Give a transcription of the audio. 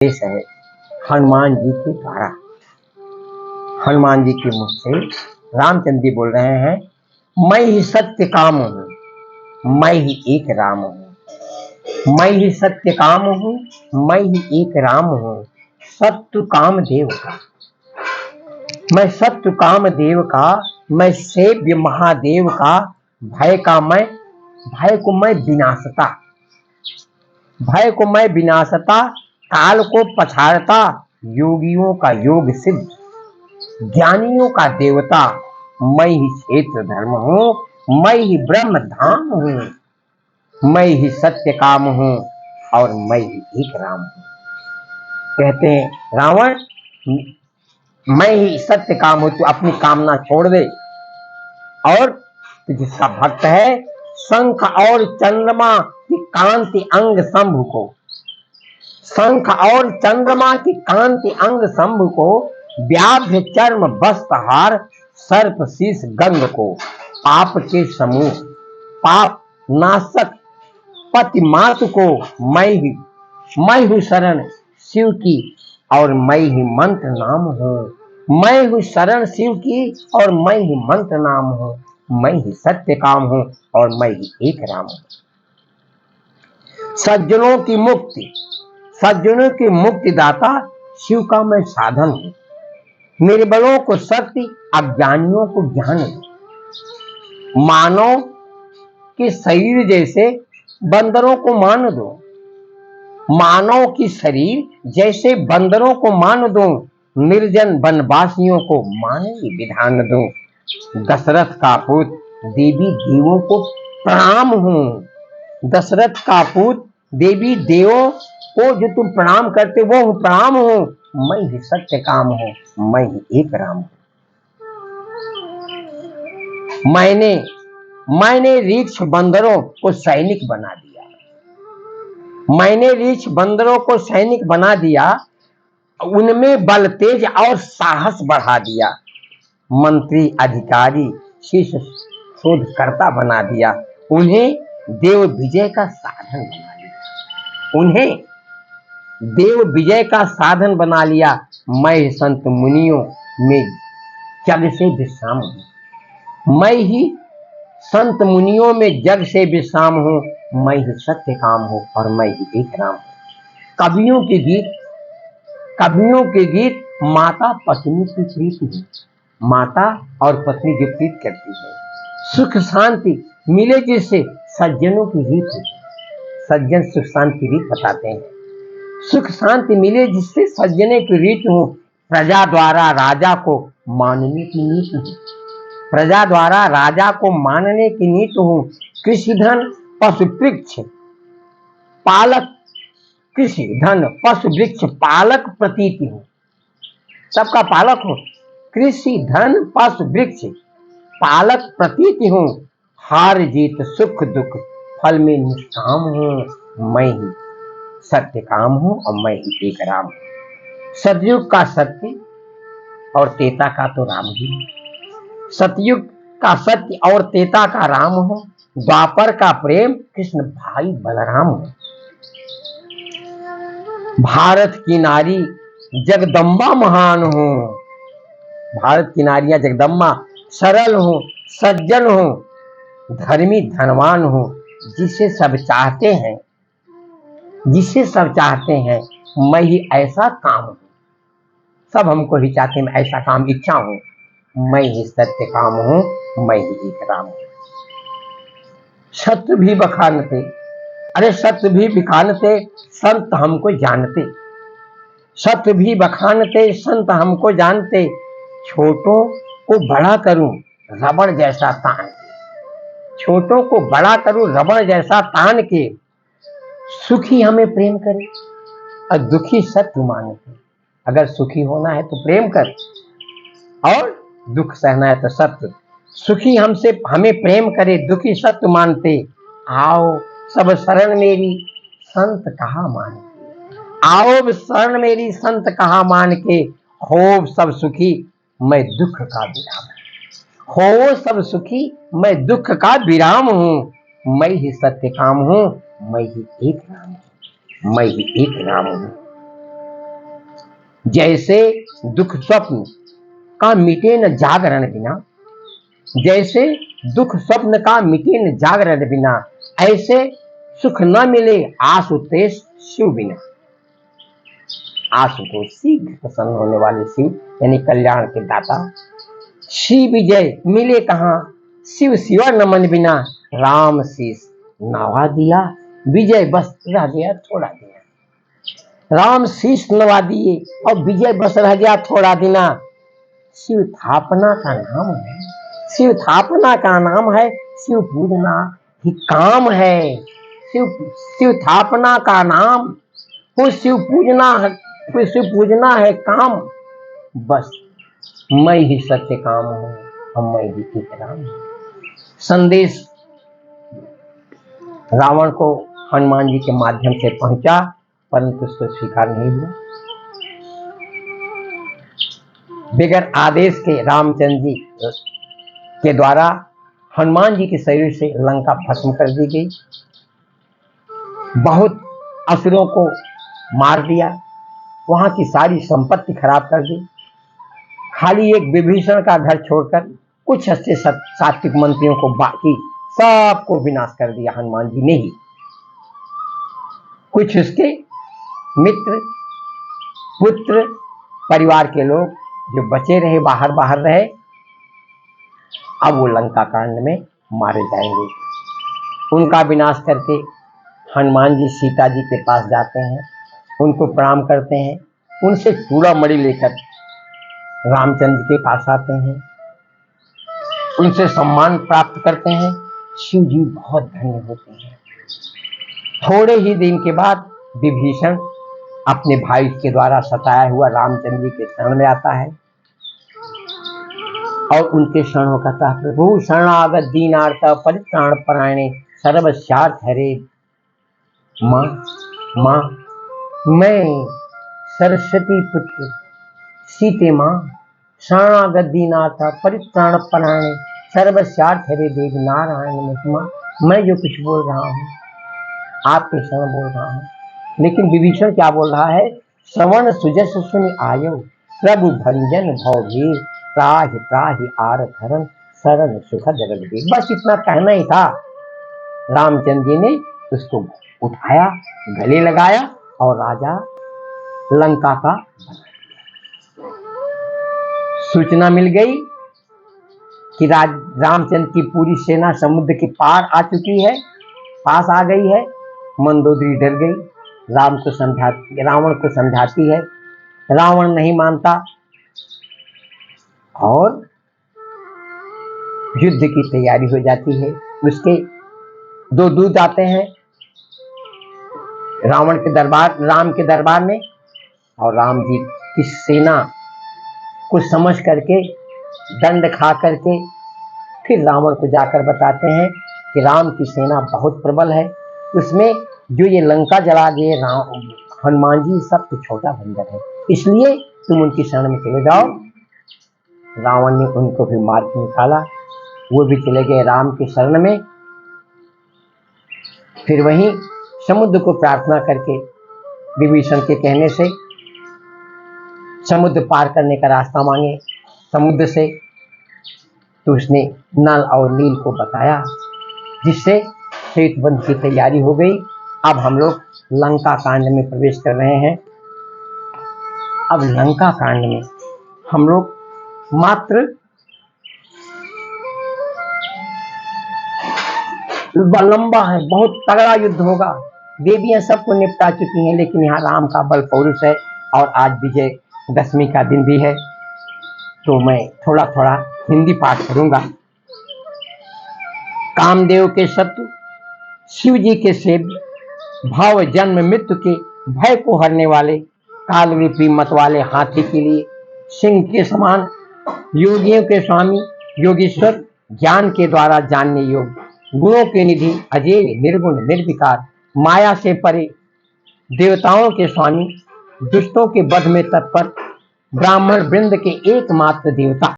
संदेश है हनुमान जी के द्वारा। हनुमान जी के मुख से रामचंद्र जी बोल रहे हैं, मैं ही सत्य काम हूँ, मैं ही एक राम हूँ। मैं ही सत्य काम हूँ, मैं ही एक राम हूँ। सत्य काम देव का, मैं सत्य काम देव का, मैं सेव्य महादेव का। भय को मैं विनाशता, भय को मैं विनाशता। काल को पछाड़ता, योगियों का योग सिद्ध, ज्ञानियों का देवता। मैं ही क्षेत्र धर्म हूँ, मैं ही ब्रह्म धाम हूँ। मैं ही सत्य काम हूँ और मैं ही एक राम हूँ। कहते हैं रावण, मैं ही सत्य काम हूँ, तू अपनी कामना छोड़ दे। और जिसका भक्त है, शंख और चंद्रमा की कांति अंग शंभु को, शंख और चंद्रमा की कांति अंग शंभु को, व्याघ्र चर्म वस्त्रहार सर्प शीश गंग को। पाप के समूह पाप नाशक पति मातु को, मैं हूँ शरण शिव की और मैं ही मंत्र नाम हूँ। मैं हूँ शरण शिव की और मैं ही मंत्र नाम हूँ। मैं ही सत्य काम हूँ और मैं ही एक राम हूँ। सज्जनों की मुक्ति, सज्जनों की मुक्ति दाता शिव का मैं साधन हूँ। निर्बलों को शक्ति, अज्ञानियों को ज्ञान दो। मानव के शरीर जैसे बंदरों को मान दो, मानव की शरीर जैसे बंदरों को मान दो। निर्जन वनवासियों को मानवीय विधान दो। दशरथ का पुत्र देवी देवों को प्रणाम हूँ। दशरथ का पुत्र देवी देवों को जो तुम प्रणाम करते वो हूँ, प्रणाम हूँ। मैं ही सत्य काम हूँ, मैं ही एक राम हूँ। मैंने रीछ बंदरों को सैनिक बना दिया। मैंने रीछ बंदरों को सैनिक बना दिया, उनमें बल तेज और साहस बढ़ा दिया। मंत्री अधिकारी शिष्य शोधकर्ता बना दिया। उन्हें देव विजय का साधन बना लिया। उन्हें देव विजय का साधन बना लिया। मैं संत मुनियों में जग से विश्राम हूँ। मैं ही संत मुनियों में जग से विश्राम हूँ। मैं ही सत्य काम हूँ और मैं ही एक राम हूँ। कवियों के गीत माता पत्नी की प्रीति है। माता और पत्नी जो प्रीत करती है, सुख शांति मिले जिससे सज्जनों की रीत है। सज्जन सुख शांति की रीत बताते हैं। सुख शांति मिले जिससे सज्जने की रीत हो। प्रजा द्वारा राजा को मानने की नीति है। प्रजा द्वारा राजा को मानने की नीति हो। कृषि धन पशु वृक्ष पालक, कृषि धन पशु वृक्ष पालक प्रतीति हो, सबका पालक हो। कृषि धन पशु वृक्ष पालक प्रतीति हो। हार जीत सुख दुख फल में निष्काम हूँ। मैं ही सत्य काम हूँ और मैं ही एक राम हूँ। सतयुग का सत्य और तेता का तो राम ही है। सतयुग का सत्य और तेता का राम हो। द्वापर का प्रेम कृष्ण भाई बलराम हो। भारत की नारी जगदम्बा महान हो। भारत की नारियां जगदम्बा सरल हो, सज्जन हो, धर्मी धनवान हो। जिसे सब चाहते हैं, जिसे सब चाहते हैं, मैं ही ऐसा काम हूँ। सब हमको ही चाहते हैं, मैं ऐसा काम इच्छा हूँ। मैं ही सत्य काम हूँ, मैं ही एक राम हूँ। शत्रु भी बखानते, अरे शत्रु भी बिखानते, संत हमको जानते। शत्रु भी बखानते, संत हमको जानते। छोटों को बड़ा करूं रबड़ जैसा तान के, छोटों को बड़ा करूं रबड़ जैसा तान के। सुखी हमें प्रेम करे और दुखी सत्य मानते। अगर सुखी होना है तो प्रेम कर और दुख सहना है तो सत्य। सुखी हमें प्रेम करे, दुखी सत्य मानते। आओ सब शरण मेरी संत कहा मान के, आओ शरण मेरी संत कहा मान के। हो सब सुखी मैं दुख का विराम, हो सब सुखी मैं दुख का विराम हूँ। मैं ही सत्य काम हूँ, मैं ही एक राम हूँ, मैं ही एक राम हूँ। जैसे दुख स्वप्न का मिटे न जागरण बिना, जैसे दुख स्वप्न का मिटे न जागरण बिना, ऐसे सुख न मिले आशुतोष शिव बिना। आशुतोष शीघ्र प्रसन्न होने वाले शिव यानी कल्याण के दाता। शिव विजय मिले कहाँ, शिव शिवा नमन बिना, राम शीस नवा दिया, विजय बस रह गया थोड़ा दिना। राम शीस नवा दिए और विजय बस रह गया थोड़ा दिना। शिव थापना का नाम है, शिव थापना का नाम है, शिव पूजना ही काम है। शिव थापना का नाम वो शिव पूजना है काम। बस मैं ही सत्य काम हूं और मैं ही ठीक राम हूं। संदेश रावण को हनुमान जी के माध्यम से पहुंचा, परंतु उसको स्वीकार नहीं हुआ। बगैर आदेश के रामचंद्र जी के द्वारा हनुमान जी के शरीर से लंका भस्म कर दी गई। बहुत असुरों को मार दिया, वहां की सारी संपत्ति खराब कर दी। खाली एक विभीषण का घर छोड़कर कुछ अच्छे सात्विक मंत्रियों को बाकी सबको विनाश कर दिया हनुमान जी ने ही। कुछ उसके मित्र पुत्र परिवार के लोग जो बचे रहे बाहर रहे, अब वो लंका कांड में मारे जाएंगे। उनका विनाश करके हनुमान जी सीता जी के पास जाते हैं, उनको प्रणाम करते हैं, उनसे चूड़ा मणि लेकर रामचंद्र के पास आते हैं, उनसे सम्मान प्राप्त करते हैं। शिव जी बहुत धन्य होते हैं। थोड़े ही दिन के बाद विभीषण अपने भाई के द्वारा सताया हुआ रामचंद्र जी के शरण में आता है और उनके शरणों का कहता है, प्रभु शरणागत दीनार्थ परित्राण परायणे सर्वस्यार्थ हरे। माँ माँ मैं सरस्वती पुत्र सीते माँ शरणागत दीनार्थ परित्राण परायणे सर्वस्यार्थ हरे देव नारायण मुतमा। मैं जो कुछ बोल रहा हूँ आपके शरण बोल रहा हूँ, लेकिन विभीषण क्या बोल रहा है, श्रवण सुजस सुनि आयो प्रभु भंजन भवभीर त्राहि त्राहि आर धरन शरण सुखद रघुवीर। बस इतना कहना ही था। रामचंद्र जी ने उसको उठाया, गले लगाया और राजा लंका का सूचना मिल गई कि रामचंद्र की पूरी सेना समुद्र के पार आ चुकी है, पास आ गई है। मंदोदरी डर गई, रावण को समझाती है, रावण नहीं मानता और युद्ध की तैयारी हो जाती है। उसके दो दूत आते हैं राम के दरबार में, और राम जी की सेना को समझ करके दंड खा करके फिर रावण को जाकर बताते हैं कि राम की सेना बहुत प्रबल है, उसमें जो ये लंका जला गए हनुमान जी सब तो छोटा बंदर है, इसलिए तुम उनकी शरण में चले जाओ। रावण ने उनको भी मार के निकाला, वो भी चले गए राम की शरण में। फिर वहीं समुद्र को प्रार्थना करके विभीषण के कहने से समुद्र पार करने का रास्ता मांगे समुद्र से, तो उसने नल और नील को बताया, जिससे सेतुबंध की तैयारी हो गई। अब हम लोग लंका कांड में प्रवेश कर रहे हैं। अब लंका कांड में हम लोग मात्र लंबा है, बहुत तगड़ा युद्ध होगा। देवियां सबको निपटा चुकी हैं, लेकिन यहाँ राम का बल पौरुष है और आज विजय दशमी का दिन भी है, तो मैं थोड़ा थोड़ा हिंदी पाठ करूंगा। कामदेव के शत्रु शिव जी के सेव्य, भाव जन्म मृत्यु के भय को हरने वाले, काल रूपी मत वाले हाथी के लिए सिंह के समान, योगियों के स्वामी योगीश्वर, ज्ञान के द्वारा जानने योग्य, गुणों के निधि, अजय निर्गुण निर्विकार, माया से परे, देवताओं के स्वामी, दुष्टों के वध में तत्पर, ब्राह्मण वृंद के एकमात्र देवता।